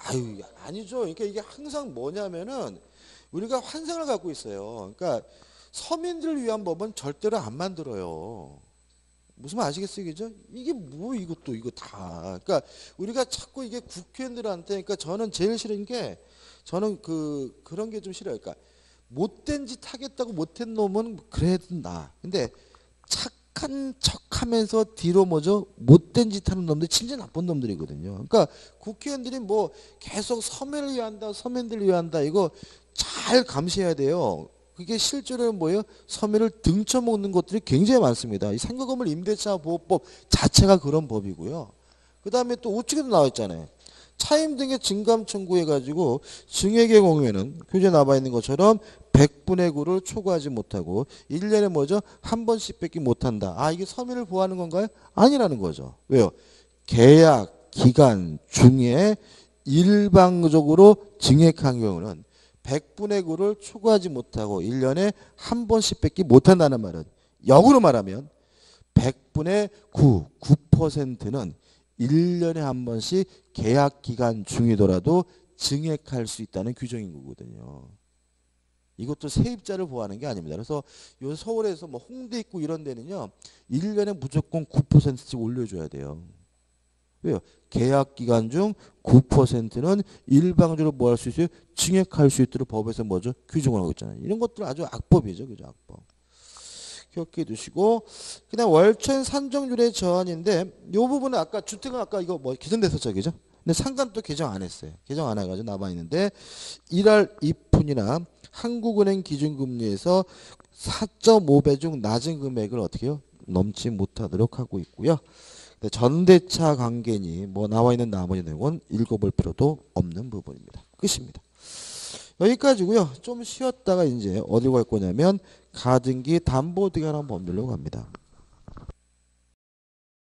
Speaker 1: 아유, 아니죠. 그러니까 이게 항상 뭐냐면은 우리가 환상을 갖고 있어요. 그러니까 서민들을 위한 법은 절대로 안 만들어요. 무슨 말 아시겠어요, 그죠? 이게 뭐 이것도 이거 다. 그러니까 우리가 자꾸 이게 국회의원들한테, 그러니까 저는 제일 싫은 게 저는 그런 게 좀 싫어요. 그러니까 못된 짓 하겠다고 못한 놈은 그래도 나. 근데 착한 척하면서 뒤로 뭐죠? 못된 짓 하는 놈들 진짜 나쁜 놈들이거든요. 그러니까 국회의원들이 뭐 계속 서민을 위한다, 서민들을 위한다 이거 잘 감시해야 돼요. 그게 실제로 뭐예요? 서민을 등쳐먹는 것들이 굉장히 많습니다. 이 상가건물 임대차 보호법 자체가 그런 법이고요. 그 다음에 또 우측에도 나와 있잖아요. 차임 등의 증감 청구해가지고 증액의 경우에는 교재에 나와 있는 것처럼 100분의 9를 초과하지 못하고 1년에 뭐죠? 한 번씩 뺏기 못한다. 아 이게 서민을 보호하는 건가요? 아니라는 거죠. 왜요? 계약 기간 중에 일방적으로 증액한 경우는 100분의 9를 초과하지 못하고 1년에 한 번씩 뺏기 못한다는 말은 역으로 말하면 100분의 9%는 1년에 한 번씩 계약 기간 중이더라도 증액할 수 있다는 규정인 거거든요. 이것도 세입자를 보호하는 게 아닙니다. 그래서 요 서울에서 뭐 홍대 있고 이런 데는요. 1년에 무조건 9%씩 올려줘야 돼요. 왜요? 계약 기간 중 9%는 일방적으로 뭐 할 수 있어요? 증액할 수 있도록 법에서 뭐죠? 규정을 하고 있잖아요. 이런 것들 아주 악법이죠. 그죠? 악법. 기억해 두시고 그다음 월천 산정률의 저한인데 요 부분은 아까 주택은 아까 이거 뭐 개정됐었죠. 그죠? 근데 상관 또 개정 안 했어요. 개정 안 해가지고 남아 있는데 1할 2푼이나 한국은행 기준금리에서 4.5배 중 낮은 금액을 어떻게 해요? 넘지 못하도록 하고 있고요. 전대차 관계니 뭐 나와 있는 나머지 내용은 읽어볼 필요도 없는 부분입니다. 끝입니다. 여기까지고요. 좀 쉬었다가 이제 어디로 갈 거냐면 가등기 담보등기하는 법률로 갑니다.